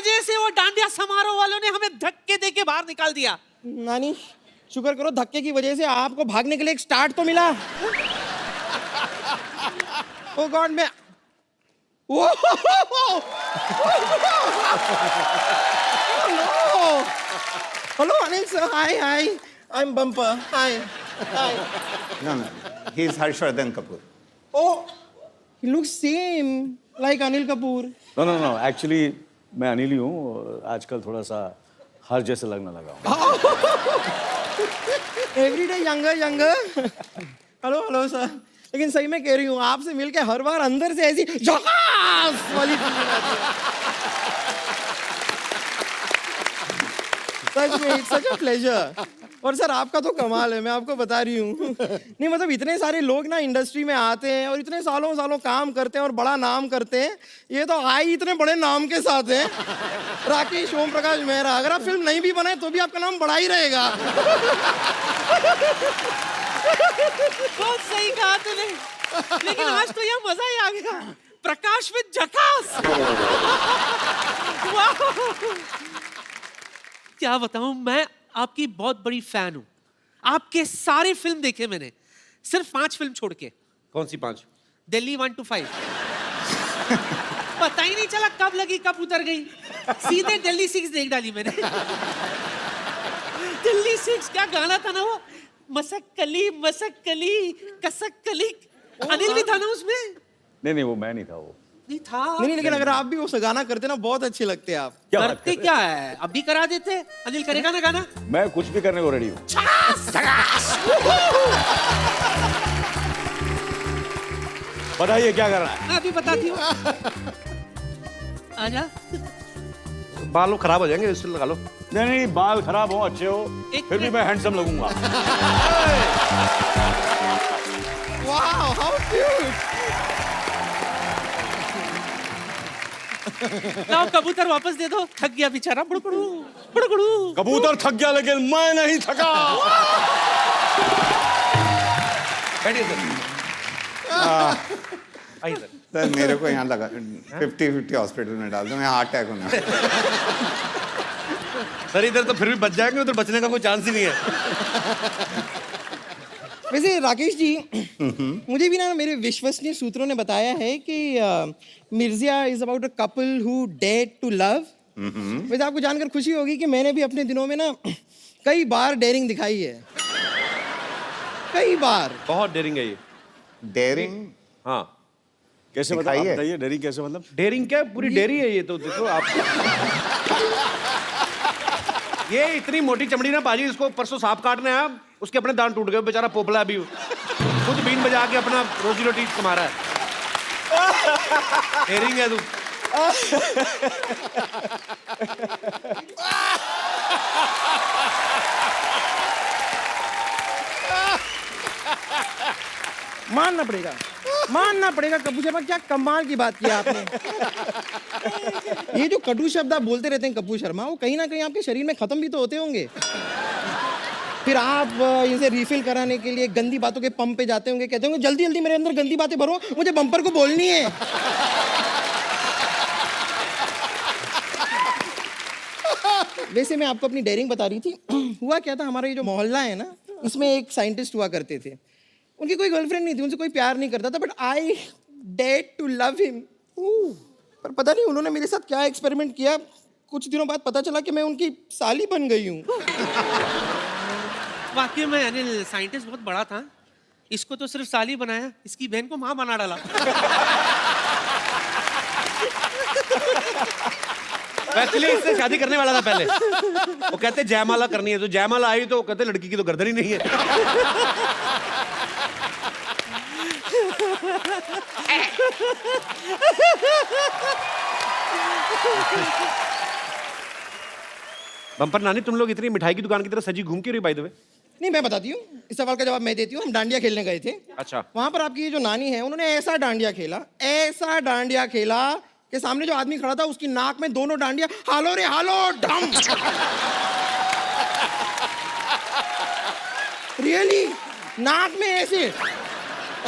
वजह से वो डांडिया समारोह वालों ने हमें धक्के देके बाहर निकाल दिया। नानी शुक्र करो धक्के की वजह से आपको भागने के लिए एक स्टार्ट तो मिला। ओ गॉड मैं hello Anil sir, hi hi, I am bumper, hi hi. No, he's Harshvardhan Kapoor. Oh, he looks same like Anil Kapoor. No actually मैं अनिल ही हूँ, आजकल थोड़ा सा हर जैसे लगने लगा हूँ। Every day younger, younger. Hello hello sir, लेकिन सही में कह रही हूँ आपसे मिलके हर बार अंदर से ऐसी झकास वाली फीलिंग आती है। सच में इट्स सच अ प्लेजर। और सर आपका तो कमाल है, मैं आपको बता रही हूँ। नहीं मतलब इतने सारे लोग ना इंडस्ट्री में आते हैं और इतने सालों सालों काम करते हैं और बड़ा नाम करते हैं, ये तो आए इतने बड़े नाम के साथ हैं। राकेश, ओम प्रकाश मेहरा, अगर आप फिल्म नहीं भी बनाए तो भी आपका नाम बड़ा ही रहेगा। बहुत सही कहा तूने, लेकिन आज तो यह मजा ही आ गया। प्रकाश में झकास। वाह! क्या बताऊं, मैं आपकी बहुत बड़ी फैन हूं। आपके सारे फिल्म देखे मैंने, सिर्फ 5 फिल्म छोड़ के। कौन सी 5? दिल्ली 1 to 5। पता ही नहीं चला कब लगी कब उतर गई, सीधे दिल्ली 6 देख डाली मैंने। दिल्ली 6 क्या गाना था ना वो, मसक्कली मसक्कली कसक्कली। अनिल भी था ना उसमें? नहीं वो मैं नहीं था, वो नहीं था। नहीं लेकिन अगर आप भी वो गाना करते ना बहुत अच्छे लगते आप। करते क्या है, अभी करा देते। अनिल करेगा ना गाना? मैं कुछ भी करने को रेडी हूँ। बताइए क्या करना है? मैं अभी बताती हूँ। आजा। बाल खराब हो जाएंगे, इससे लगा लो। नहीं बाल खराब हो अच्छे हो, फिर भी मैं हैंडसम लगूंगा। Wow how cute. लाओ कबूतर वापस दे दो, थक गया बेचारा। बुड़कुड़ू बुड़कुड़ू। कबूतर थक गया लेकिन मैं नहीं थका। बैठिए सर। आइए सर। सर मेरे को यहाँ लगा 50-50 हॉस्पिटल में डाल दो, मैं हार्ट अटैक होना। सर इधर तो फिर भी बच जाएंगे, उधर बचने का कोई चांस ही नहीं है। वैसे राकेश जी, मुझे भी ना मेरे विश्वसनीय सूत्रों ने बताया है कि Mirzya is about a couple who dare to love. वैसे आपको जानकर खुशी होगी कि मैंने भी अपने दिनों में ना कई बार डेयरिंग दिखाई है, कई बार। बहुत डेयरिंग है ये। डेयरिंग? हाँ। कैसे बताइए डेयरिंग कैसे, मतलब डेयरिंग क्या, पूरी डेयरी है ये तो। देखो आप, ये इतनी मोटी चमड़ी ना बाजी, इसको परसों सांप काटने आया, उसके अपने दांत टूट गए, बेचारा पोपला अभी खुद बीन बजा के अपना रोजी रोटी कमा रहा है। डेयरिंग है तू। मानना पड़ेगा कपूर शर्मा, क्या कमाल की बात किया आपने। ये जो कटु शब्द आप बोलते रहते हैं कपूर शर्मा, वो कहीं ना कहीं आपके शरीर में खत्म भी तो होते होंगे। फिर आप इनसे रिफिल कराने के लिए गंदी बातों के पंप पे जाते होंगे, कहते होंगे जल्दी जल्दी मेरे अंदर गंदी बातें भरो, मुझे बम्पर को बोलनी है। वैसे मैं आपको अपनी डेयरिंग बता रही थी। हुआ क्या था, हमारा ये जो मोहल्ला है ना, इसमें एक साइंटिस्ट हुआ करते थे। उनकी कोई गर्लफ्रेंड नहीं थी, उनसे कोई प्यार नहीं करता था, but I dared to love him. पर पता नहीं उन्होंने मेरे साथ क्या एक्सपेरिमेंट किया, कुछ दिनों बाद पता चला कि मैं उनकी साली बन गई हूँ। वाकई में अनिल साइंटिस्ट बहुत बड़ा था। इसको तो सिर्फ साली बनाया, इसकी बहन को माँ बना डाला। एक्चुअली इससे शादी करने वाला था पहले। वो कहते जयमाला करनी है, तो जयमाला आई तो कहते लड़की की तो गर्दन ही नहीं है। बम्पर नानी, तुम लोग इतनी मिठाई की दुकान की तरह सजी घूम के रही बाय द वे? नहीं मैं बताती हूँ, इस सवाल का जवाब मैं देती हूँ। हम डांडिया खेलने गए थे। अच्छा। वहां पर आपकी ये जो नानी है, उन्होंने ऐसा डांडिया खेला कि सामने जो आदमी खड़ा था उसकी नाक में दोनों डांडिया हालो रे हालो डम। रियली नाक में ऐसे।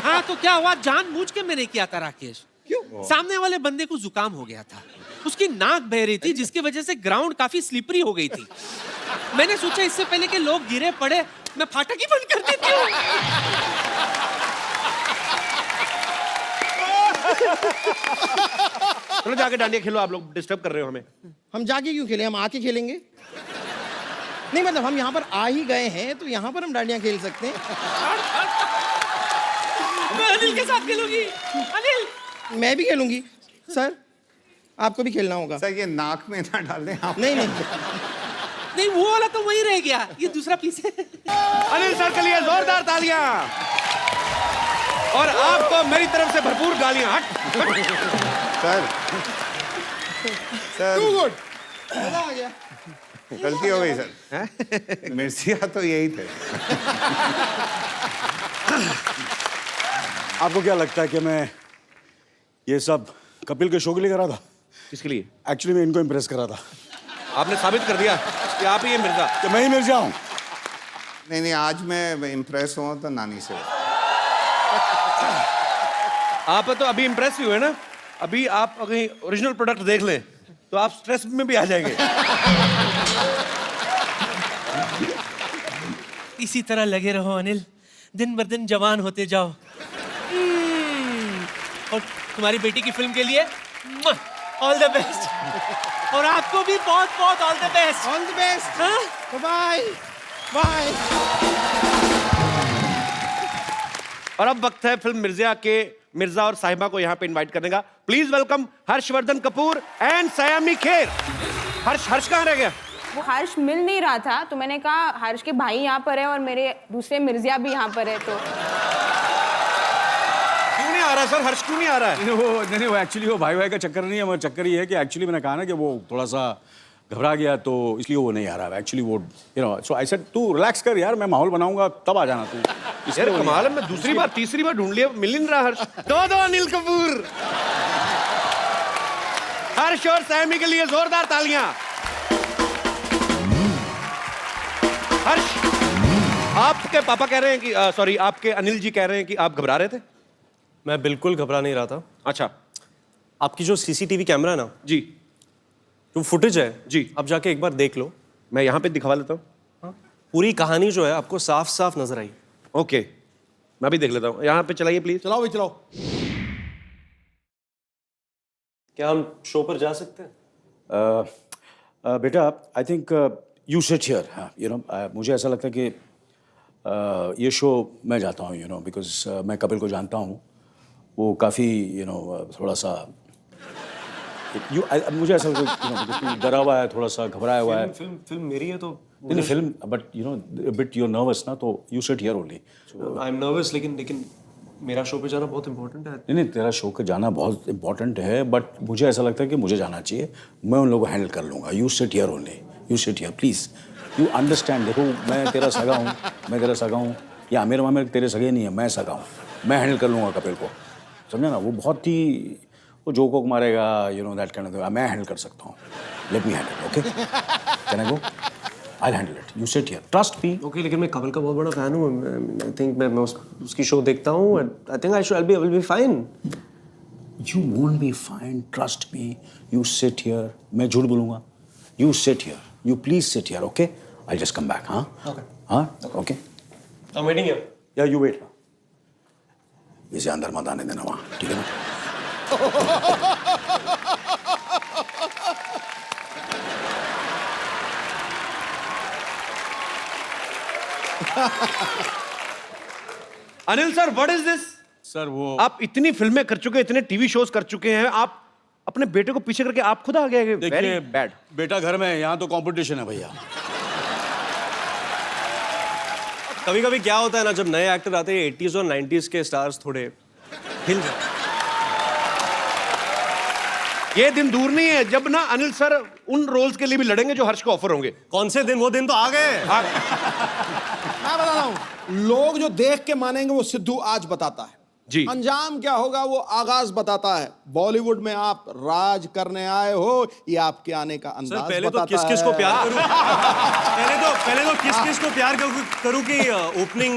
हाँ तो क्या हुआ, जानबूझ के मैंने किया था राकेश। क्यों? सामने वाले बंदे को जुकाम हो गया था, उसकी नाक बह रही थी, जिसकी वजह से ग्राउंड काफी स्लिपरी हो गई थी। मैंने सोचा इससे पहले कि लोग गिरे पड़े, मैं फाटक ही बंद कर देती हूँ। चलो जाके डांडिया खेलो, आप लोग डिस्टर्ब कर रहे हो हमें। हम जाके क्यों खेलें, हम आके खेलेंगे। नहीं मतलब हम यहाँ पर आ ही गए हैं तो यहाँ पर हम डांडियाँ खेल सकते हैं। मैं अनिल के साथ खेलूंगी। अनिल, मैं भी खेलूंगी। सर आपको भी खेलना होगा। सर ये नाक में ना डाल दें आप। नहीं नहीं नहीं वो वाला तो वही रह गया, ये दूसरा पीस है। अनिल सर के लिए जोरदार तालियां और आपको मेरी तरफ से भरपूर गालियां। हट सर सर मजा आ गया। गलती हो गई सर। मिर्चिया तो यही थे। आपको क्या लगता है कि मैं ये सब कपिल के शो के लिए करा था? किसके लिए? एक्चुअली मैं इनको इम्प्रेस करा था आपने साबित कर दिया कि आप ही ये मिर्जा। कि मैं ही मिर्जा हूँ। नहीं नहीं, आज मैं इम्प्रेस हुआ तो नानी से। आप तो अभी इम्प्रेस ही हुए ना, अभी आप अगर ओरिजिनल प्रोडक्ट देख लें तो आप स्ट्रेस में भी आ जाएंगे। इसी तरह लगे रहो अनिल, दिन ब दिन जवान होते जाओ। और तुम्हारी बेटी की फिल्म के लिए ऑल द बेस्ट। और आपको भी बहुत बहुत all the best. All the best. Bye bye. और अब वक्त है फिल्म मिर्जा के मिर्जा और साहिबा को यहाँ पे इनवाइट करने का। Please welcome Harshvardhan Kapoor and Saiyami Kher. Harsh कहाँ रह गया? वो हर्ष मिल नहीं रहा था तो मैंने कहा हर्ष के भाई यहाँ पर है और मेरे दूसरे मिर्जिया भी यहाँ पर है, तो क्यों नहीं आ रहा सर? हर्ष क्यों नहीं आ रहा है? नहीं वो एक्चुअली वो भाई का चक्कर नहीं है, मगर चक्कर ये है कि एक्चुअली मैंने कहा ना कि वो थोड़ा सा घबरा गया तो इसलिए वो नहीं आ रहा है। एक्चुअली वो सो आई सेड तू रिलैक्स कर यार, मैं माहौल बनाऊंगा तब आ जाना तू। यार कमाल है, मैं दूसरी बार तीसरी बार ढूंढ लिया, मिल नहीं रहा हर्ष। दो अनिल कपूर। हर्ष और सैमी के लिए जोरदार तालियां। हर्ष, आपके पापा कह रहे हैं कि सॉरी आपके अनिल जी कह रहे हैं कि आप घबरा रहे थे। मैं बिल्कुल घबरा नहीं रहा था। अच्छा आपकी जो सीसीटीवी कैमरा है ना, जी, जो फुटेज है जी, आप जाके एक बार देख लो। मैं यहाँ पे दिखवा लेता हूँ। पूरी कहानी जो है आपको साफ साफ नजर आई। ओके, मैं भी देख लेता हूँ। यहाँ पे चलाइए प्लीज। चलाओ भाई चलाओ। क्या हम शो पर जा सकते हैं? बेटा I think you sit here. मुझे ऐसा लगता है कि ये शो मैं जाता हूँ बिकॉज मैं कपिल को जानता हूँ। वो काफ़ी थोड़ा सा मुझे ऐसा लगता है डरा हुआ है, थोड़ा सा घबराया हुआ है। फिल्म मेरी है तो नहीं film but bit you're nervous ना, तो you sit here only. I am nervous, लेकिन मेरा शो पे जाना बहुत इंपॉर्टेंट है। नहीं तेरा शो का जाना बहुत इंपॉर्टेंट है, बट मुझे ऐसा लगता है कि मुझे जाना चाहिए। मैं उन लोगों को हैंडल कर लूँगा। You sit here only, you sit here please. You understand. देखो मैं तेरा सगा हूँ, या आमिर मामिर तेरे सगे नहीं है, मैं सगा हूँ। मैं हैंडल कर लूँगा कपिल को, समझे ना। वो बहुत ही वो जोक वोक मारेगा, दैट काइंड ऑफ। मैं हैंडल कर सकता हूँ। Let me handle, okay? Can I go? I handle it. You sit here, trust me. Okay, लेकिन मैं कपिल का बहुत बड़ा फैन हूँ। आई थिंक मैं उसकी शो देखता हूँ। I think I will be fine. You won't be fine, trust me. You sit here. मैं झूठ बोलूँगा? You sit here. You please sit here, okay? I'll just come back, हाँ? Okay. हाँ? Okay. I'm waiting here. Yeah, you wait. इसे अंदर मत आने देना वहाँ, ठीक है ना? Anil sir, what is this? Sir वो आप इतनी फिल्में कर चुके हैं, इतने टीवी शोज कर चुके हैं, आप अपने बेटे को पीछे करके आप खुद आ गए। Very bad. बेटा घर में है, यहाँ तो कंपटीशन है भैया। कभी कभी क्या होता है ना, जब नए एक्टर आते हैं 80s और 90s के स्टार्स थोड़े हिल जाते। ये दिन दूर नहीं है जब ना अनिल सर उन रोल्स के लिए भी लड़ेंगे जो हर्ष को ऑफर होंगे। कौन से दिन? वो दिन तो आ गए। मैं बता रहा हूँ, लोग जो देख के मानेंगे वो सिद्धू आज बताता है जी। अंजाम क्या होगा वो आगाज बताता है। बॉलीवुड में आप राज करने आए हो, ये आपके आने का अंदाज सर पहले तो बताता किस किस को है। प्यार करूं पहले तो किस किस को प्यार करूं कि ओपनिंग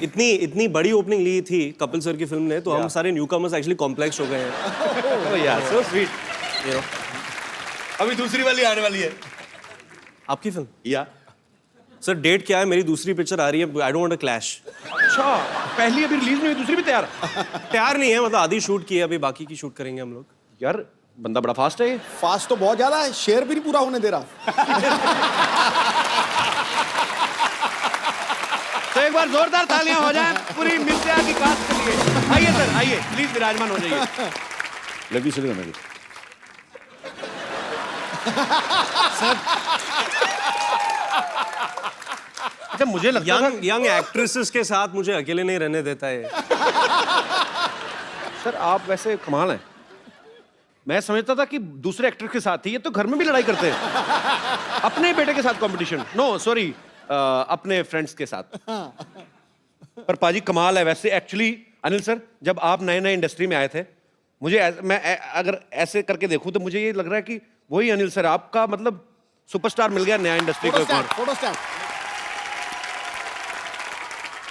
इतनी बड़ी ओपनिंग ली थी कपिल सर की फिल्म ने, तो हम सारे न्यूकमर्स एक्चुअली कॉम्प्लेक्स हो गए हैं। यार सो स्वीट। अभी दूसरी वाली आने वाली है। आपकी फिल्म? या सर डेट क्या है? मेरी दूसरी पिक्चर आ रही है, I don't want a clash. अच्छा, पहली अभी रिलीज नहीं हुई, दूसरी भी तैयार? तैयार नहीं है, मतलब आधी शूट की है, अभी बाकी की शूट करेंगे हम लोग। यार बंदा बड़ा फास्ट है ये। फास्ट तो बहुत ज्यादा है, शेर भी नहीं पूरा होने दे रहा। तो एक बार जोरदार तालियां हो जाएं पूरी मिर्ज़ा की कास्ट के लिए। आइए सर, आइए प्लीज विराजमान हो जाइए। लगी सिर्फ मेरी अच्छा, मुझे लगता था यंग एक्ट्रेसेस के साथ मुझे अकेले नहीं रहने देता है। सर आप वैसे कमाल हैं। मैं समझता था कि दूसरे एक्टर के साथ ही, ये तो घर में भी लड़ाई करते हैं। अपने बेटे के साथ कंपटीशन, नो सॉरी, अपने फ्रेंड्स के साथ। पर पाजी कमाल है वैसे। एक्चुअली अनिल सर, जब आप नए नए इंडस्ट्री में आए थे, मैं अगर ऐसे करके देखूं तो मुझे ये लग रहा है कि वही अनिल सर, आपका मतलब सुपरस्टार मिल गया नया इंडस्ट्री को। Photo stand.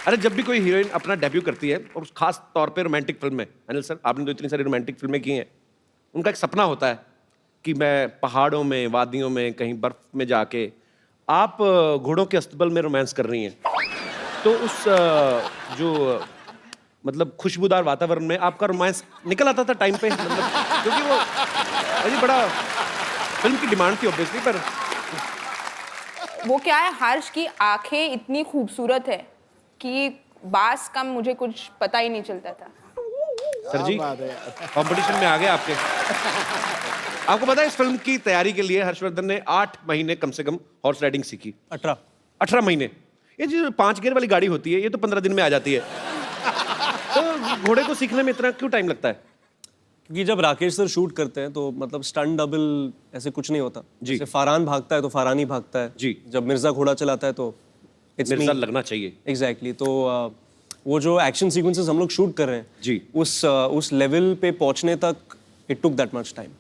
अरे जब भी कोई हीरोइन अपना डेब्यू करती है, और खास तौर पे रोमांटिक फिल्म में, अनिल सर आपने तो इतनी सारी रोमांटिक फिल्में की हैं, उनका एक सपना होता है कि मैं पहाड़ों में, वादियों में, कहीं बर्फ में जाके, आप घोड़ों के अस्तबल में रोमांस कर रही हैं। तो उस जो मतलब खुशबूदार वातावरण में आपका रोमांस निकल आता था टाइम पे, मतलब क्योंकि वो अजी बड़ा फिल्म की डिमांड थी ऑब्वियसली। पर वो क्या है, हर्ष की आंखें इतनी खूबसूरत है कि बास का मुझे कुछ पता ही नहीं चलता था। सर जी कंपटीशन में आ गए आपके। आपको पता है इस फिल्म की तैयारी के लिए हर्षवर्धन ने 8 महीने कम से कम हॉर्स राइडिंग सीखी। 18 महीने। ये जो 5 गियर वाली गाड़ी होती है, ये तो 15 दिन में आ जाती है। तो घोड़े को सीखने में इतना क्यों टाइम लगता है? क्योंकि जब राकेश सर शूट करते हैं तो मतलब स्टंट डबल ऐसे कुछ नहीं होता। जी। जैसे फरहान भागता है तो फरहान ही भागता है। जी। जब मिर्जा घोड़ा चलाता है तो मिर्जा लगना चाहिए। एग्जैक्टली। तो वो जो एक्शन सीक्वेंसेस हम लोग शूट कर रहे हैं जी, उस लेवल पे पहुंचने तक it took that much time.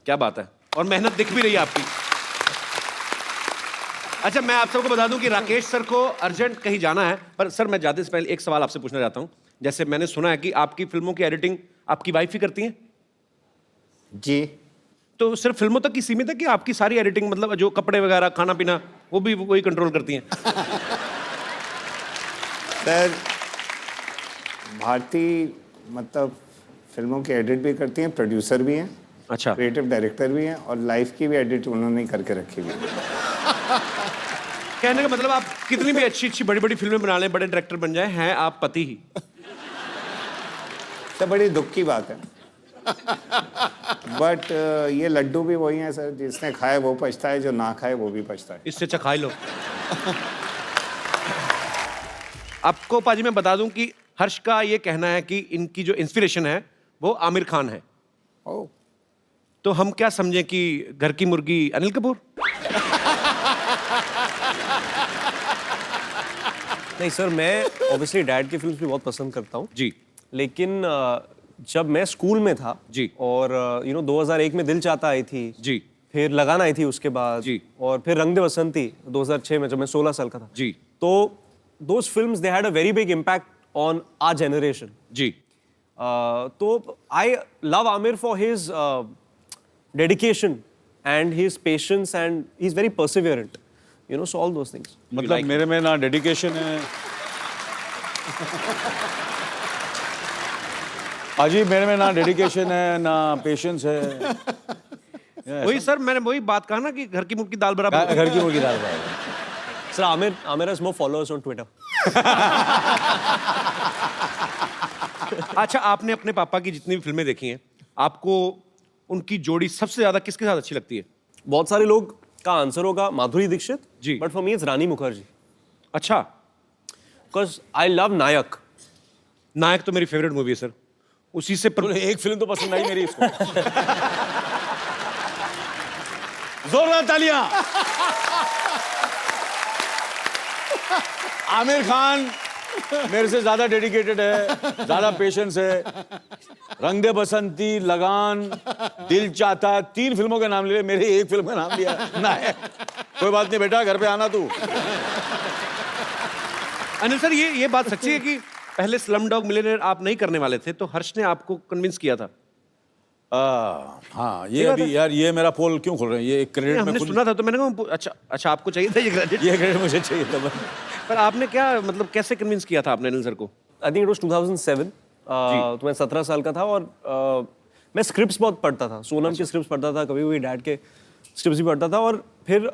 क्या बात है, और मेहनत दिख भी रही है आपकी। अच्छा, मैं आप सबको बता दूं कि राकेश सर को अर्जेंट कहीं जाना है, पर सर मैं जाते से पहले एक सवाल आपसे पूछना चाहता हूं। जैसे मैंने सुना है कि आपकी फिल्मों की एडिटिंग आपकी वाइफ ही करती हैं? जी। तो सिर्फ फिल्मों तक ही सीमित है कि आपकी सारी एडिटिंग, मतलब जो कपड़े वगैरह, खाना पीना, वो भी वही कंट्रोल करती हैं? सर भारती मतलब फिल्मों की एडिट भी करती हैं, प्रोड्यूसर भी हैं, अच्छा, क्रिएटिव डायरेक्टर भी हैं, और लाइफ की भी एडिट उन्होंने ही करके रखी हुई है। कहने का मतलब आप कितनी भी अच्छी अच्छी बड़ी बड़ी फिल्में बना लें, बड़े डायरेक्टर बन जाएं, हैं आप पति ही। सर बड़ी दुख की बात है। बट ये लड्डू भी वही है सर, जिसने खाए वो पछता है, जो ना खाए वो भी पछता है। इससे अच्छा खाई लो। आपको पाजी मैं बता दूं कि हर्ष का ये कहना है कि इनकी जो इंस्पिरेशन है वो आमिर खान है। ओह, तो हम क्या समझें कि घर की मुर्गी अनिल कपूर? नहीं सर, मैं ऑब्वियसली डैड की फिल्म्स भी बहुत पसंद करता हूँ जी। लेकिन जब मैं स्कूल में था जी, और 2001 में दिल चाहता आई थी जी, फिर लगान आई थी उसके बाद जी, और फिर रंग दे बसंती 2006 में जब मैं 16 साल का था जी, तो those films they had a very big impact on our generation. जी। तो I love Amir for his dedication and his patience, and he's very perseverant. So all those things. मतलब मेरे में ना डेडिकेशन है अजी, मेरे में ना डेडिकेशन है ना पेशेंस है। वही सर, मैंने वही बात कहा ना कि घर की मुर्गी दाल बराबर। घर की मुर्गी दाल बराबर। Sir, Amir has more followers on Twitter. अच्छा, आपने अपने पापा की जितनी भी फिल्में देखी हैं, आपको उनकी जोड़ी सबसे ज्यादा किसके साथ अच्छी लगती है? बहुत सारे लोग का आंसर होगा माधुरी दीक्षित जी, बट फॉर मी इट्स रानी मुखर्जी। अच्छा, बिकॉज आई लव नायक। नायक तो मेरी फेवरेट मूवी है सर। उसी से एक फिल्म तो पसंद आई मेरी इसको। जोरदार तालियां। आमिर खान मेरे से ज्यादा डेडिकेटेड है, ज्यादा पेशेंस है। रंग दे बसंती, लगान, दिल चाहता, 3 फिल्मों के नाम लिए, मेरे एक फिल्म का नाम लिया ना है। कोई बात नहीं बेटा, घर पे आना तू। अनिल सर, ये बात सच्ची है कि पहले स्लम डॉग मिलियनेयर आप नहीं करने वाले थे, तो हर्ष ने आपको कन्विंस किया था? हाँ ये अभी यार ये मेरा पोल क्यों खोल रहे हैं, ये एक क्रेडिट में हमने खुद सुना था तो मैंने कहा अच्छा आपको चाहिए था ये क्रेडिट। ये क्रेडिट मुझे चाहिए था बस। पर आपने क्या मतलब कैसे कन्विंस किया था आपने अनिल सर को? I think it was 2007। तो मैं 17 साल का था और मैं स्क्रिप्ट्स बहुत पढ़ता था, सोनम की स्क्रिप्ट्स पढ़ता था, कभी कभी डैड के स्क्रिप्ट्स भी पढ़ता था। और फिर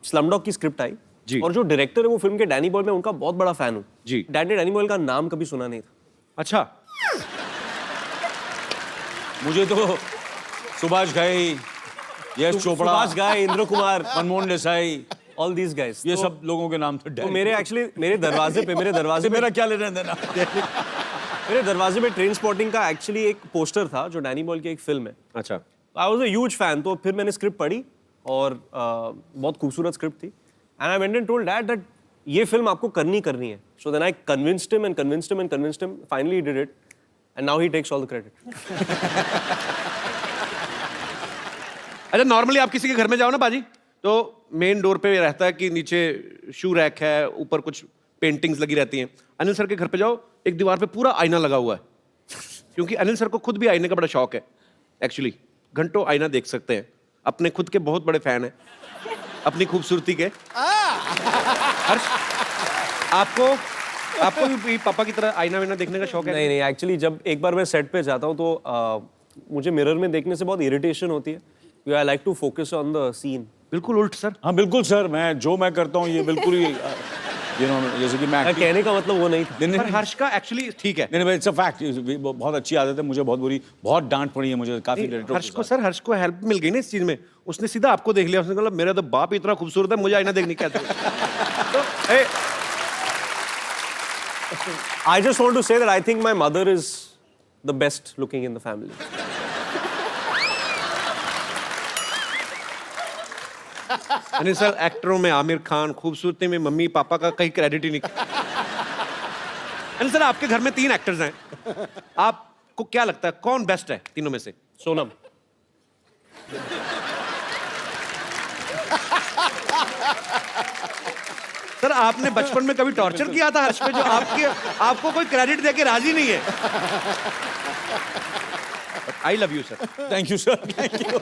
स्लमडॉग की स्क्रिप्ट आई जी। और जो डायरेक्टर है वो फिल्म के डैनी बॉयल, मैं उनका बहुत बड़ा फैन हूँ जी। डैड ने डैनी बॉयल का नाम कभी सुना नहीं था। अच्छा, मुझे तो सुभाष घाई, यश चोपड़ा, सुभाष घाई, Indra Kumar, Manmohan Desai, all these guys, ये सब लोगों के नाम थे। तो मेरे एक्चुअली मेरे दरवाजे पे मेरा क्या लेना देना। मेरे दरवाजे पे ट्रेन स्पॉटिंग का एक्चुअली एक पोस्टर था जो डैनी बॉयल की एक फिल्म है। अच्छा। I was a huge fan. तो फिर मैंने स्क्रिप्ट पढ़ी और बहुत खूबसूरत स्क्रिप्ट थी and I went and told dad that ये फिल्म आपको करनी है। So then I convinced him, finally he did it and now he takes all the credit. अच्छा, नॉर्मली आप किसी के घर में जाओ ना बाजी, तो मेन डोर पे रहता है कि नीचे शू रैक है, ऊपर कुछ पेंटिंग्स लगी रहती हैं। अनिल सर के घर पे जाओ, एक दीवार पे पूरा आईना लगा हुआ है, क्योंकि अनिल सर को खुद भी आईने का बड़ा शौक है। एक्चुअली घंटों आईना देख सकते हैं, अपने खुद के बहुत बड़े फैन हैं अपनी खूबसूरती के। हर्ष, आपको भी पापा की तरह आईना वाईना देखने का शौक है? नहीं, एक्चुअली जब एक बार मैं सेट पे जाता हूँ तो मुझे मिरर में देखने से बहुत इरिटेशन होती है। I like to focus on the scene. बिल्कुल उल्ट सर। हाँ बिल्कुल सर, मैं करता हूँ ये बिल्कुल ही जैसे कि मैं कहने का मतलब वो नहीं था। पर हर्ष का एक्चुअली ठीक है। नहीं इट्स अ फैक्ट, बहुत अच्छी आदत है मुझे, बहुत डांट पड़ी है मुझे काफी डायरेक्टरों हर्ष को हेल्प मिल गई ना इस चीज में, उसने सीधा आपको देख लिया, उसने कहा मेरा तो बाप इतना खूबसूरत है, मुझे आईना देखने क्या तो I just want to say that I think my mother is the best looking in the family. Anil sir, एक्टरों में आमिर खान, खूबसूरती में मम्मी पापा का कहीं क्रेडिट ही नहीं। अनिल सर, आपके घर में 3 एक्टर्स हैं, आपको क्या लगता है कौन बेस्ट है तीनों में से? सोनम। सर, आपने बचपन में कभी टॉर्चर किया था हर्ष पे, जो आपको कोई क्रेडिट देके राजी नहीं है? I love you sir. Thank you sir, thank you.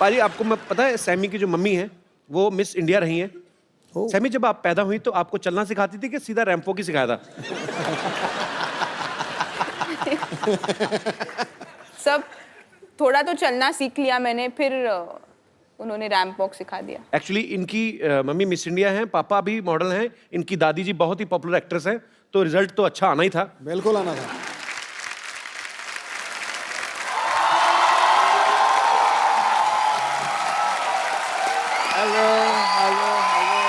पाजी, आपको मैं पता है सैमी की जो मम्मी है वो मिस इंडिया रही हैं। सैमी, जब आप पैदा हुई तो आपको चलना सिखाती थी कि सीधा रैंप वॉक ही सिखाया था? सब थोड़ा तो चलना सीख लिया मैंने, फिर उन्होंने रैंप वॉक सिखा दिया। एक्चुअली इनकी मम्मी मिस इंडिया हैं, पापा भी मॉडल हैं, इनकी दादी जी बहुत ही पॉपुलर एक्ट्रेस हैं, तो रिजल्ट तो अच्छा आना ही था। बिल्कुल आना था। Hello hello hello.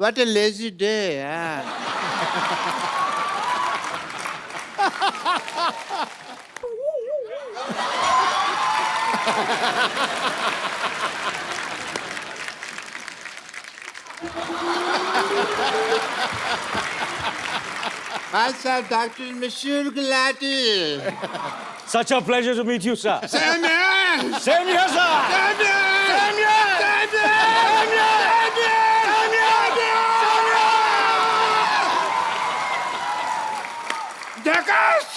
What a lazy day, yeah. Myself, Dr. Monsieur Gulati. Such a pleasure to meet you, sir. Same here. Same here, sir. Same here. Same here. Same here. Same here. Same here. Jackass!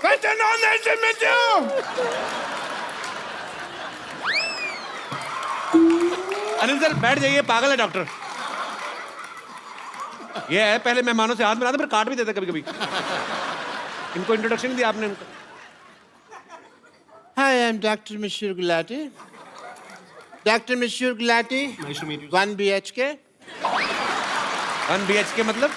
What's an honor to meet you? Anil sir, बैठ जाइए, पागल है doctor. ये है, पहले मेहमानों से हाथ मिलाते फिर काट भी देते कभी कभी। इनको इंट्रोडक्शन नहीं दिया आपने इनको। Hi, I'm Dr. Monsieur Gulati. Dr. Monsieur Gulati. Nice to meet you. 1 BHK. 1 BHK मतलब?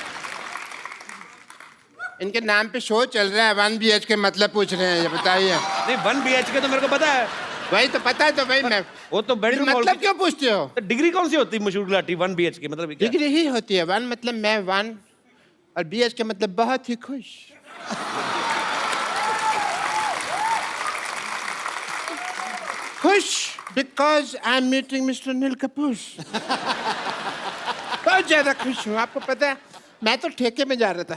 इनके नाम पे शो चल रहा है, 1 BHK मतलब पूछ रहे हैं, ये बताइए। नहीं, 1 BHK तो मेरे को पता है। वही तो पता है, तो भाई मैं वो तो बेडरूम मतलब क्यों पूछते हो? तो डिग्री कौन सी होती है मशहूर गुलाटी? 1 BHK मतलब क्या? डिग्री ही होती है। 1 मतलब मैं 1 और BHK मतलब बहुत ही खुश। खुश because I am meeting mister Anil Kapoor. बहुत ज्यादा खुश हूँ। आपको पता है, मैं तो ठेके में जा रहा था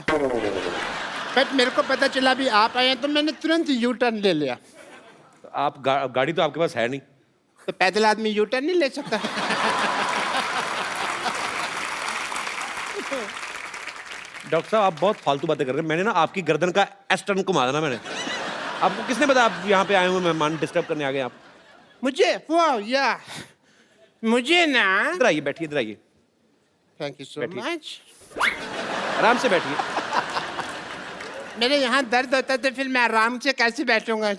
बट मेरे को पता चला अभी आप आए हैं तो मैंने तुरंत यू टर्न ले लिया। आप गाड़ी तो आपके पास है नहीं। तो पैदल आदमी यू टर्न नहीं ले सकता? डॉक्टर साहब आप बहुत फालतू बातें कर रहे हैं। मैंने ना आपकी गर्दन का एस टर्न घुमा देना मैंने। आपको किसने बताया आप यहाँ पे आए हुए मेहमान डिस्टर्ब करने आ गए आप? मुझे वाह या मुझे ना, इधर आइए, बैठिए, इधर आइए, थैंक यू सो बैठिए। मच। आराम से बैठिए। मेरे यहाँ दर्द होता है तो फिर मैं आराम से कैसे बैठूंगा?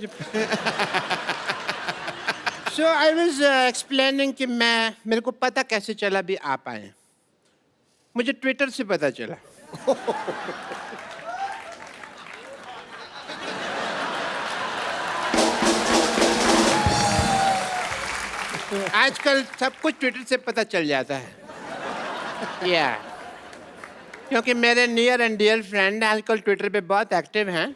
सो आई वाज एक्सप्लेनिंग कि मेरे को पता कैसे चला भी आप आए हैं। मुझे ट्विटर से पता चला। आजकल सब कुछ ट्विटर से पता चल जाता है। या क्योंकि मेरे नियर एंड डियर फ्रेंड आजकल ट्विटर पे बहुत एक्टिव हैं।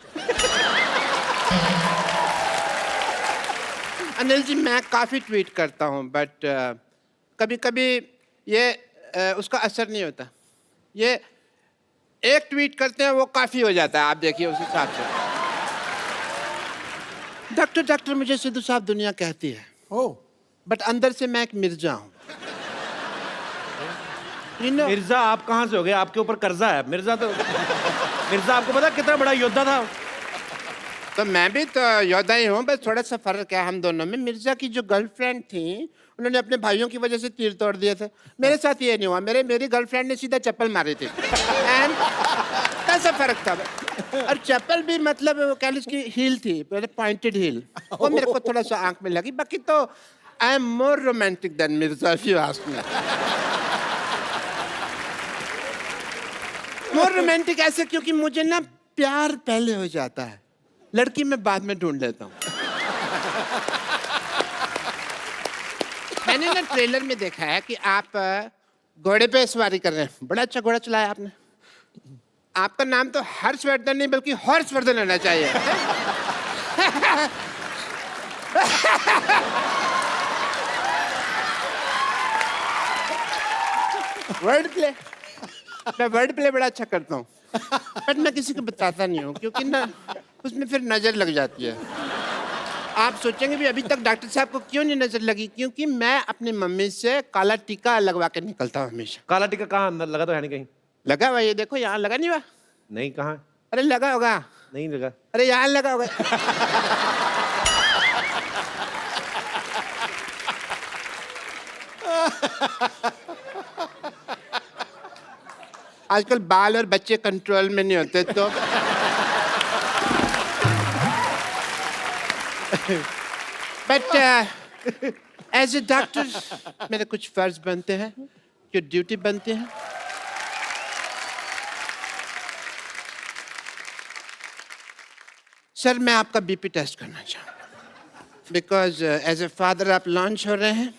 अनिल जी मैं काफ़ी ट्वीट करता हूँ बट कभी कभी ये उसका असर नहीं होता। ये एक ट्वीट करते हैं वो काफ़ी हो जाता है, आप देखिए उस हिसाब से। डॉक्टर मुझे सिद्धू साहब दुनिया कहती है, ओह, बट अंदर से मैं एक मिर्जा हूँ। You know, मिर्जा आप कहाँ से हो गए? आपके ऊपर कर्जा है। मिर्जा आपको पता कितना बड़ा योद्धा था? तो मैं भी तो योद्धा ही हूँ, बस थोड़ा सा फर्क है हम दोनों में। मिर्जा की जो गर्लफ्रेंड थी उन्होंने अपने भाइयों की वजह से तीर तोड़ दिए थे। मेरे साथ ये नहीं हुआ, मेरी गर्लफ्रेंड ने सीधा चप्पल मारी थी। एंड कैसा फर्क था? और चप्पल भी मतलब वो कह लो उसकी हील थी, पॉइंटेड हील, वो मेरे को थोड़ा सा आंख में लगी। बाकी तो I am more romantic than Mirza if you ask me. More romantic ऐसे क्योंकि मुझे ना प्यार पहले हो जाता है, लड़की मैं बाद में ढूंढ लेता हूँ। मैंने ना ट्रेलर में देखा है कि आप घोड़े पे सवारी कर रहे हैं। बड़ा अच्छा घोड़ा चलाया आपने। आपका नाम तो हर्षवर्धन नहीं बल्कि हॉर्सवर्धन होना चाहिए। वर्ड प्ले, मैं वर्ड प्ले बड़ा अच्छा करता हूँ बट मैं किसी को बताता नहीं हूँ क्योंकि ना उसमें फिर नज़र लग जाती है। आप सोचेंगे भी अभी तक डॉक्टर साहब को क्यों नहीं नज़र लगी? क्योंकि मैं अपनी मम्मी से काला टीका लगवा के निकलता हूँ हमेशा। काला टीका कहाँ? अंदर लगा तो है नहीं कहीं? लगा हुआ, ये देखो यहाँ लगा नहीं हुआ। नहीं, कहाँ? अरे लगा होगा। नहीं लगा। अरे यहाँ लगा होगा। आजकल बाल और बच्चे कंट्रोल में नहीं होते तो बट एज ए डॉक्टर मेरे कुछ फर्ज बनते हैं, जो ड्यूटी बनते हैं। सर मैं आपका बीपी टेस्ट करना चाहूँ बिकॉज एज ए फादर आप लॉन्च हो रहे हैं।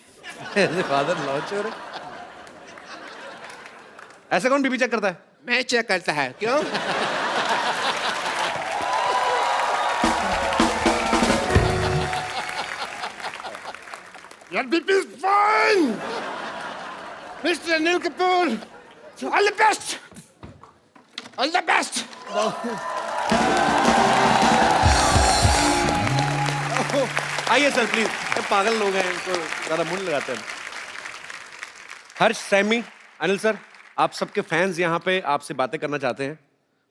ऐसे फादर लॉन्च हो रहे? ऐसे कौन बीपी चेक करता है? मैं चेक करता है। क्यों? Your BP is fine, Mr. Anil Kapoor. All the best. All the best. आइए सर प्लीज। पागल लोग हैं, इनको ज्यादा मुंह नहीं लगाते हैं। हर्ष, सैमी, अनिल सर, आप सबके फैंस यहाँ पे आपसे बातें करना चाहते हैं,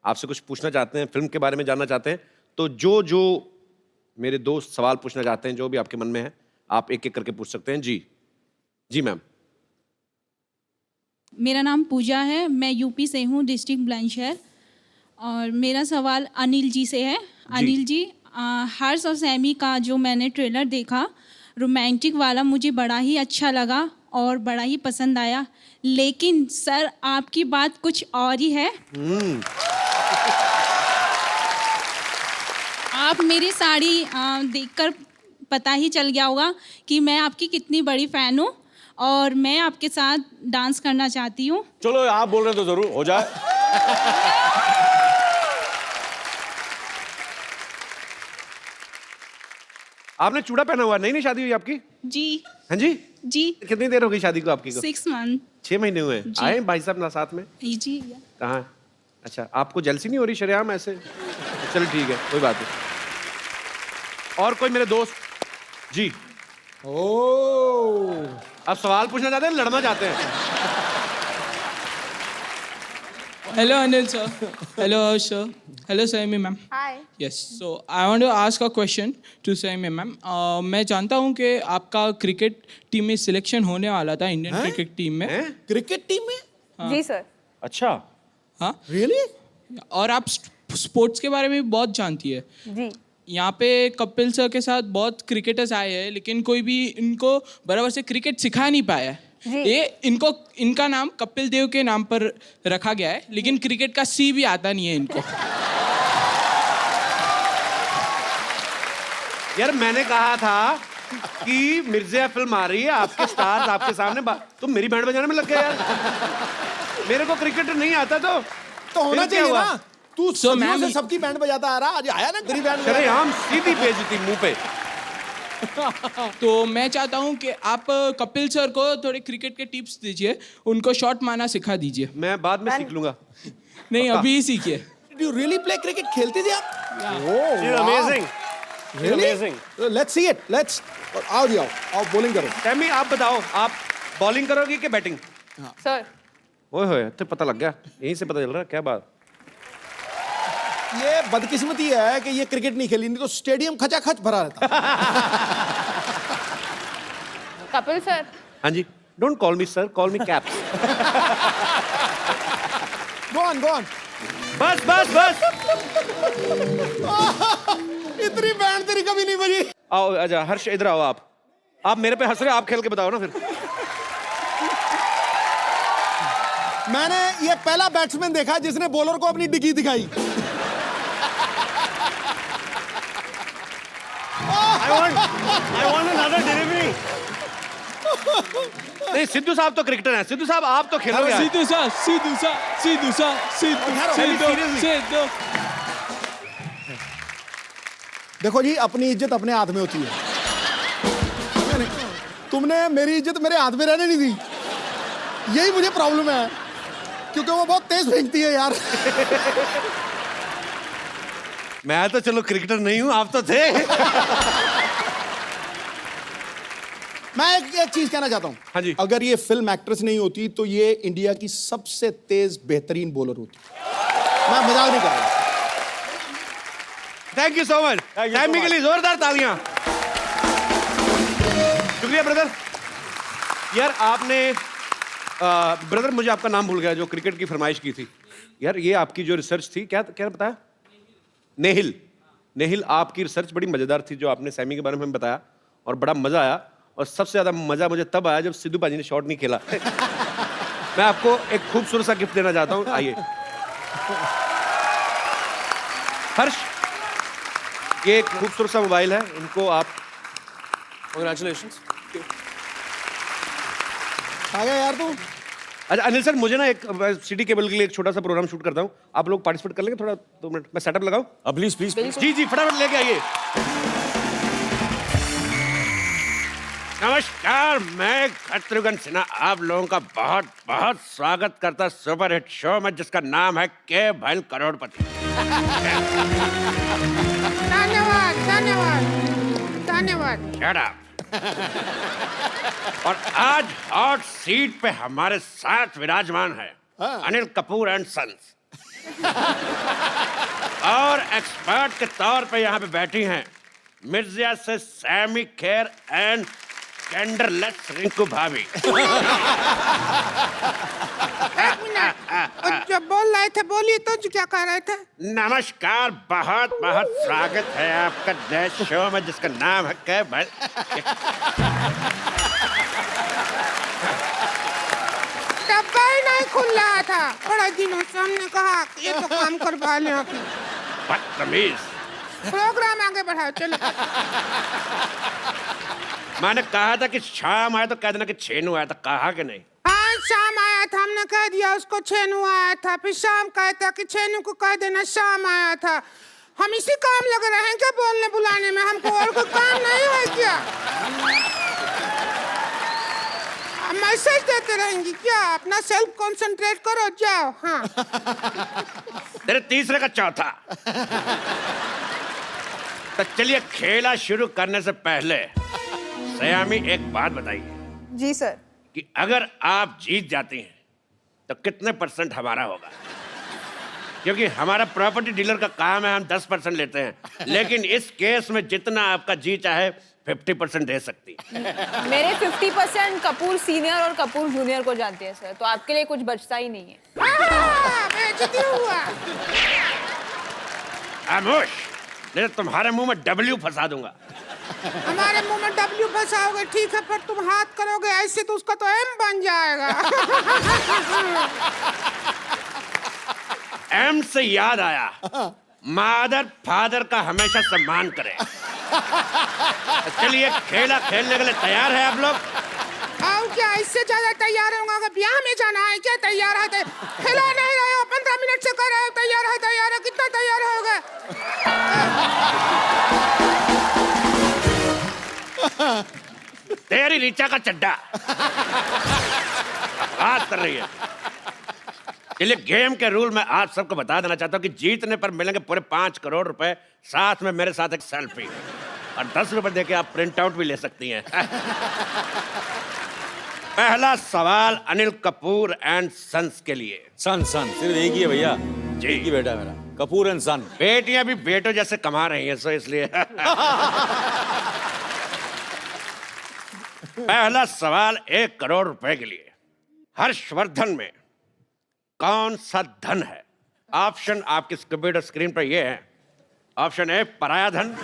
आपसे कुछ पूछना चाहते हैं, फिल्म के बारे में जानना चाहते हैं। तो जो मेरे दोस्त सवाल पूछना चाहते हैं, जो भी आपके मन में है, आप एक एक करके पूछ सकते हैं। जी मैम। मेरा नाम पूजा है, मैं यूपी से हूँ, डिस्ट्रिक्ट बुलंदशहर। और मेरा सवाल अनिल जी से है। अनिल जी, हर्ष और सैमी का जो मैंने ट्रेलर देखा रोमांटिक वाला, मुझे बड़ा ही अच्छा लगा और बड़ा ही पसंद आया। लेकिन सर आपकी बात कुछ और ही है। आप मेरी साड़ी देखकर पता ही चल गया होगा कि मैं आपकी कितनी बड़ी फ़ैन हूँ और मैं आपके साथ डांस करना चाहती हूँ। चलो आप बोल रहे तो जरूर हो जाए। आपने चूड़ा पहना हुआ? नहीं शादी हुई आपकी? जी। हाँ जी? जी। कितनी देर हो गई शादी को आपकी को? 6 मंथ। 6 महीने हुए। आए भाई साहब ना साथ में? जी। कहाँ? अच्छा, आपको जेलसी नहीं हो रही शरेआम ऐसे? चलो ठीक है, कोई बात नहीं। और कोई मेरे दोस्त? जी। ओ आप सवाल पूछना चाहते हैं, लड़ना चाहते हैं? Hello, Anil sir. Hello, Harsh sir. Hello, Saimi ma'am. Hi. Yes. So I want to ask a question to Saimi ma'am. मैं जानता हूँ कि आपका क्रिकेट टीम में सिलेक्शन होने वाला था इंडियन क्रिकेट टीम में. क्रिकेट टीम में? जी सर. अच्छा। हाँ. रियली? और आप स्पोर्ट्स के बारे में भी बहुत जानती है. जी. यहाँ पे कपिल सर के साथ बहुत क्रिकेटर्स आए हैं लेकिन कोई भी इनको बराबर से क्रिकेट सिखा नहीं पाया है. ये इनका नाम कपिल देव के नाम पर रखा गया है लेकिन क्रिकेट का सी भी आता नहीं है इनको. यार मैंने कहा था कि मिर्जिया फिल्म आ रही है, आपके स्टार्स आपके सामने, तुम मेरी बैंड बजाने में लग गए यार. मेरे को क्रिकेट नहीं आता तो होना फिर क्या चाहिए हुआ? ना. तू सदियों से सबकी बैंड बजाता आ रहा, आज आया ना तेरी बैंड. अरे हम सीधी भेजी थी मुंह पे. तो मैं चाहता हूँ कि आप कपिल सर को थोड़े क्रिकेट के टिप्स दीजिए, उनको शॉट मारना सिखा दीजिए. मैं बाद में सीख लूंगा. नहीं अभी ही सीखिए. Do you really play cricket? खेलते थे आप? She's amazing. She's amazing. Let's see it. Let's. आओ जी, आओ बॉलिंग करो. सैमी आप बताओ, आप बॉलिंग करोगे कि बैटिंग? सर. ओए होए, तो पता लग गया, यहीं से पता चल रहा है. क्या बात. ये बदकिस्मती है कि ये क्रिकेट नहीं खेली, नहीं तो स्टेडियम खचाखच भरा रहता. कपिल सर. हाँ जी. Don't call me sir, call me Caps. Go on, go on. बस बस बस. इतनी बैंड तेरी कभी नहीं बजी. आओ आजा हर्ष, इधर आओ. आप मेरे पे हंस रहे हो, आप खेल के बताओ ना फिर. मैंने ये पहला बैट्समैन देखा जिसने बॉलर को अपनी डिग्गी दिखाई. I want another delivery. नहीं, सिद्धू साहब तो क्रिकेटर हैं. सिद्धू साहब आप तो खेलोगे आज. सिद्धू. देखो जी, अपनी इज्जत अपने हाथ में होती है. तुमने मेरी इज्जत मेरे हाथ में रहने नहीं दी. यही मुझे प्रॉब्लम है क्योंकि वो बहुत तेज फेंकती है यार. मैं तो चलो क्रिकेटर नहीं हूं, आप तो थे. मैं एक चीज कहना चाहता हूं. हाँ जी. अगर ये फिल्म एक्ट्रेस नहीं होती तो ये इंडिया की सबसे तेज बेहतरीन बॉलर होती. मैं मजाक नहीं कर रहा. Thank you so much. Saiyami के लिए जोरदार तालियां. शुक्रिया ब्रदर. यार आपने ब्रदर मुझे आपका नाम भूल गया, जो क्रिकेट की फरमाइश की थी. यार ये आपकी जो रिसर्च थी, क्या क्या बताया? नेहिल. नेहिल, आपकी रिसर्च बड़ी मजेदार थी जो आपने सैमी के बारे में बताया, और बड़ा मजा आया. और सबसे ज्यादा मजा मुझे तब आया जब सिद्धू पाजी ने शॉट नहीं खेला. मैं आपको एक खूबसूरत सा गिफ्ट देना चाहता हूं. आइए हर्ष, ये एक खूबसूरत सा मोबाइल है, इनको आप. Congratulations. आ गया यार तू. अच्छा अनिल सर, मुझे ना एक सिटी केबल के लिए एक छोटा सा प्रोग्राम शूट करता हूँ. आप लोग पार्टिसिपेट कर लेंगे थोड़ा 2 मिनट? मैं सेटअप लगाऊं? Please, please, please. जी जी, फटाफट लेके आइए. नमस्कार, मैं शत्रुघ्न सिन्हा आप लोगों का बहुत बहुत स्वागत करता सुपर हिट शो में जिसका नाम है के भैल करोड़पति. धन्यवाद धन्यवाद धन्यवाद. Shut up. और आज हॉट सीट पे हमारे साथ विराजमान है अनिल कपूर एंड सन्स. और एक्सपर्ट के तौर पे यहाँ पे बैठी हैं मिर्जिया से सैमी खेर एंड जेंडरलेस रिंकू भाभी. एक मिनट, जो बोल रहे थे बोलिए तो. जो क्या कह रहे थे? नमस्कार, बहुत बहुत स्वागत है आपका नए शो में जिसका नाम है के भैल. डब्बा ही नहीं खुल रहा था बड़े दिनों से. हमने कहा ये तो काम करवा लें आप. बदतमीज. प्रोग्राम आगे बढ़ाओ चलो. मैंने कहा था कि शाम आया तो कह देना कि छेनू आया था, कहा कि नहीं? हाँ शाम आया था, हमने कह दिया उसको छेनू आया था. फिर शाम कहता कि छेनू को कह देना शाम आया था. हम इसी काम लगे रहे हैं क्या बोलने बुलाने में? हमको और कोई काम नहीं है क्या? अब मैसेज देते रहेंगी क्या? अपना सेल्फ कंसंट्रेट करो, जाओ। हाँ तेरे तीसरे का चौथा। तो चलिए, खेला शुरू करने से पहले सयामी एक बात बताइए जी सर। कि अगर आप जीत जाती हैं तो कितने % हमारा होगा? क्योंकि हमारा प्रॉपर्टी डीलर का काम है, हम 10% लेते हैं, लेकिन इस केस में जितना आपका जी चाहे 50% दे सकती है। मेरे 50% कपूर सीनियर और कपूर जूनियर को जानते हैं सर, तो आपके लिए कुछ बचता ही नहीं है। बेइज्जती हुआ। खामोश, नहीं तो तुम्हारे मुंह में W फंसा दूंगा। हमारे मुंह में W फंसाओगे ठीक है, पर तुम हाथ करोगे ऐसे तो उसका तो M बन जाएगा। M से याद आया, मादर फादर का हमेशा सम्मान करें। चलिए, खेला खेलने के लिए तैयार है आप लोग? आओ, क्या इससे ज्यादा तैयार होगा? अगर ब्याह में जाना है क्या? तैयार है? खेला नहीं रहे हो, 15 मिनट से कर रहे हो तैयार है तैयार है। कितना तैयार होगा? तेरी रीचा का चड्डा बात कर रही है। चलिए, गेम के रूल मैं आप सबको बता देना चाहता हूँ कि जीतने पर मिलेंगे पूरे 5 करोड़ रुपए, साथ में मेरे साथ एक सेल्फी, और 10 रुपए देके आप प्रिंट आउट भी ले सकती हैं। पहला सवाल अनिल कपूर एंड सन्स के लिए। सन सिर्फ एक ही है भैया जी। एक ही बेटा है मेरा, कपूर एंड सन। बेटियां भी बेटों जैसे कमा रही हैं, सो इसलिए। पहला सवाल 1 करोड़ रुपए के लिए। हर्षवर्धन में कौन सा धन है? ऑप्शन आपकी कंप्यूटर स्क्रीन पर ये है। ऑप्शन ए पराया धन,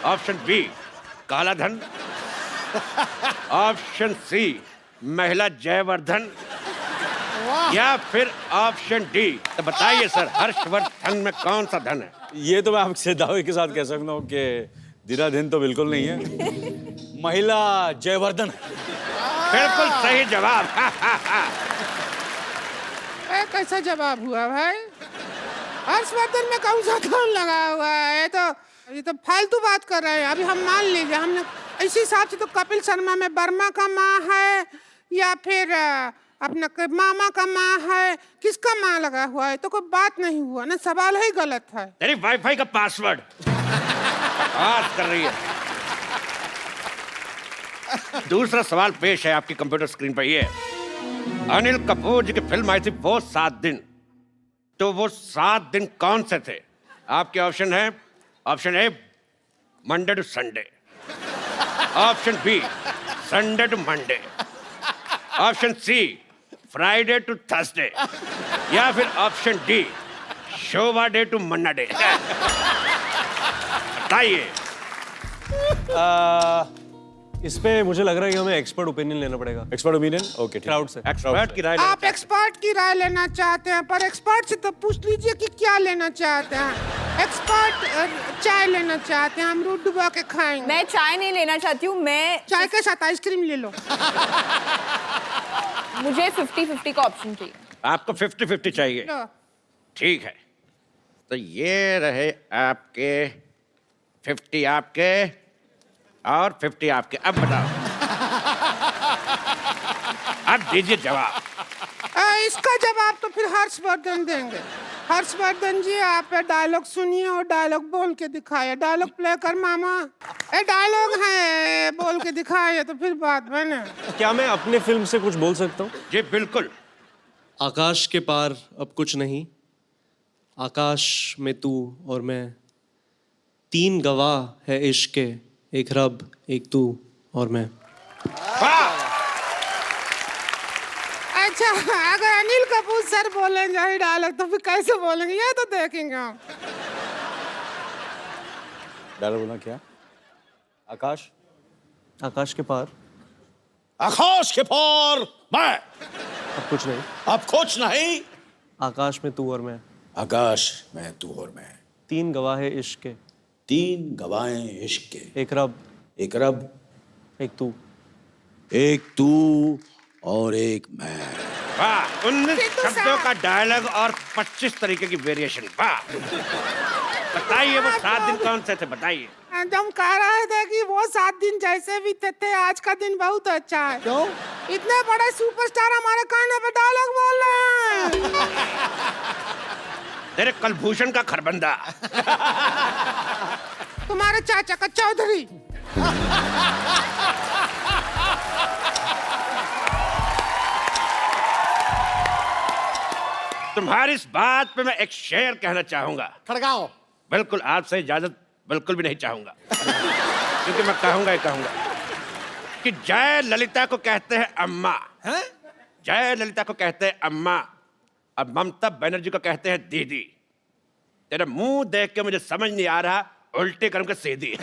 ऑप्शन बी काला धन, ऑप्शन सी महिला जयवर्धन, या फिर ऑप्शन डी। तो बताइए सर, हर्षवर्धन में कौन सा धन है? ये तो मैं आपसे दावे के साथ कह सकता हूँ कि दिन तो बिल्कुल नहीं है, महिला जयवर्धन। बिल्कुल सही जवाब। कैसा जवाब हुआ भाई? हर्षवर्धन में कौन सा धन लगा हुआ है? ये तो फालतू बात कर रहे हैं। अभी हम मान लीजिए, हमने इसी हिसाब से तो कपिल शर्मा में वर्मा का माँ है या फिर अपना मामा का माँ है, किसका माँ लगा हुआ है? तो कोई बात नहीं हुआ ना, सवाल ही गलत है। तेरी वाईफाई का पासवर्ड बात कर रही है। दूसरा सवाल पेश है आपकी कंप्यूटर स्क्रीन पर। ये अनिल कपूर जी की फिल्म आई थी वो 7 दिन, तो वो 7 दिन कौन से थे? आपके ऑप्शन है, option A Monday to Sunday, option B Sunday to Monday, option C Friday to Thursday, या फिर option D Shobha De to Manna Dey. बताइए। इस पे मुझे लग रहा है कि हमें एक्सपर्ट ओपिनियन लेना पड़ेगा। Expert opinion? ओके, क्राउड से। एक्सपर्ट की राय आप एक्सपर्ट की राय लेना चाहते हैं, पर एक्सपर्ट से तो पूछ लीजिए कि क्या लेना चाहते हैं। एक्सपर्ट चाय लेना चाहते हैं, हम दूध डुबा के खाएंगे। मैं चाय नहीं लेना चाहती हूँ, मैं चाय के साथ आइसक्रीम ले लो। मुझे 50-50 का ऑप्शन चाहिए। आपको 50-50 चाहिए? लो। ठीक है, तो ये रहे आपके 50 आपके और 50 आपके। अब बताओ, अब दीजिए जवाब। इसका जवाब तो फिर हर्षवर्धन देंगे। हर्षवर्धन जी, आप डायलॉग सुनिए और डायलॉग बोल के दिखाइए। डायलॉग प्ले कर मामा। डायलॉग है, बोल के दिखाइए तो फिर बात बने। क्या मैं अपने फिल्म से कुछ बोल सकता हूँ? जी बिल्कुल। आकाश के पार अब कुछ नहीं, आकाश में तू और मैं, 3 गवाह है इश्क के, एक रब, एक तू और मैं। अच्छा, अगर अनिल कपूर सर बोलेंगे यही डायलॉग तो फिर कैसे बोलेंगे, ये तो देखेंगे हम। डायलॉग बोलना क्या? आकाश, आकाश के पार, आकाश के पार मैं, अब कुछ नहीं, अब कुछ नहीं, आकाश में तू और मैं, आकाश में तू और मैं, 3 गवाह है इश्क के, 3 गवाहें इश्क के, एक रब, एक रब, एक तू, एक तू और एक मैं। वाह, 19 शब्दों का डायलॉग और 25 तरीके की वेरिएशन। वाह, बताइए वो 7 दिन कौन से थे? बताइए। हम कह रहे थे कि वो 7 दिन जैसे भी थे, आज का दिन बहुत अच्छा है। क्यों? इतने बड़े सुपरस्टार हमारे कान पे डायलॉग बोल रहे हैं। तेरे कलभूषण का खरबंदा। तुम्हारे चाचा का चौधरी। तुम्हारी इस बात पे मैं एक शेर कहना चाहूंगा। खड़गाओ। बिल्कुल आपसे इजाजत बिल्कुल भी नहीं चाहूंगा, क्योंकि मैं कहूंगा ही कहूंगा कि जय ललिता को कहते हैं अम्मा, जय ललिता को कहते हैं अम्मा, और ममता बनर्जी को कहते हैं दीदी। तेरा मुंह देख के मुझे समझ नहीं आ रहा, उल्टी करूं के सीधी।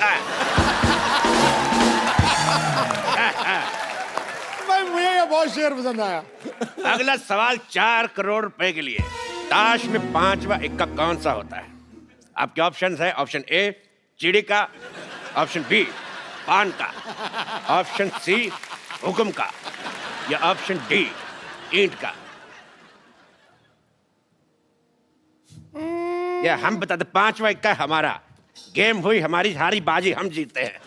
भाई मुझे ये बहुत शेर पसंद आया। अगला सवाल 4 करोड़ रुपए के लिए। ताश में 5वां इक्का कौन सा होता है? आपके ऑप्शंस है, ऑप्शन ए चिड़ी का, ऑप्शन बी पान का, ऑप्शन सी हुक्म का, या ऑप्शन डी ईंट का। या हम बता दे, 5वां इक्का हमारा, गेम हुई हमारी, हारी बाजी हम जीतते हैं।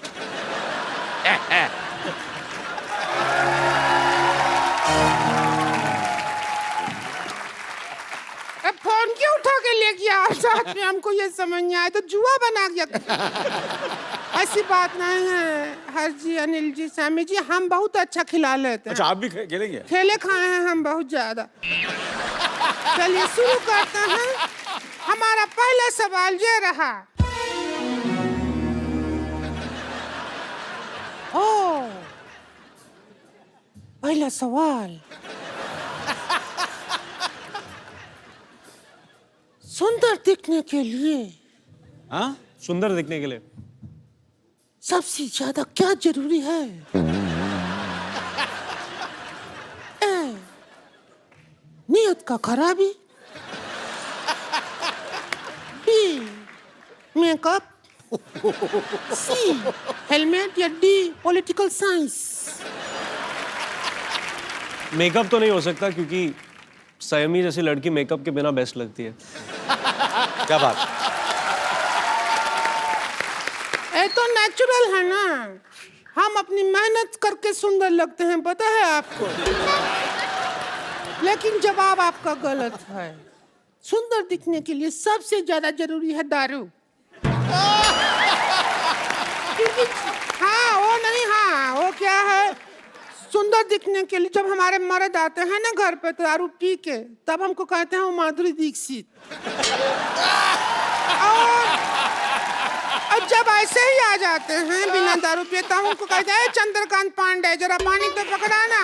अब फोन क्यों उठा के ले गया आप साथ में? हमको ये समझ नहीं आया, तो जुआ बना गया। ऐसी बात नहीं है हर जी, अनिल जी, सैमी जी, हम बहुत अच्छा खिला लेते हैं। अच्छा, आप भी खेलेंगे? खेले खाए हैं हम बहुत ज्यादा। चलिए शुरू करते हैं। हमारा पहला सवाल ये रहा। ओ, पहला सवाल। सुंदर दिखने के लिए, हाँ, सुंदर दिखने के लिए सबसे ज्यादा क्या जरूरी है? ए, नियत का खराबी, बी मेकअप, सी हेलमेट, या डी पॉलिटिकल साइंस। मेकअप तो नहीं हो सकता, क्योंकि सयमी जैसी लड़की मेकअप के बिना बेस्ट लगती है। क्या बात? ये तो नेचुरल है ना, हम अपनी मेहनत करके सुंदर लगते हैं, पता है आपको। लेकिन जवाब आपका गलत है। सुंदर दिखने के लिए सबसे ज्यादा जरूरी है दारू। क्योंकि हाँ, वो नहीं, हाँ, वो क्या है, सुंदर दिखने के लिए जब हमारे मर्द आते हैं ना घर पे दारू पी के, तब हमको कहते हैं वो माधुरी दीक्षित। और जब ऐसे ही आ जाते हैं बिना दारू पिए, तब हमको कहते हैं चंद्रकांत पांडे, जरा पानी तो पकड़ाना।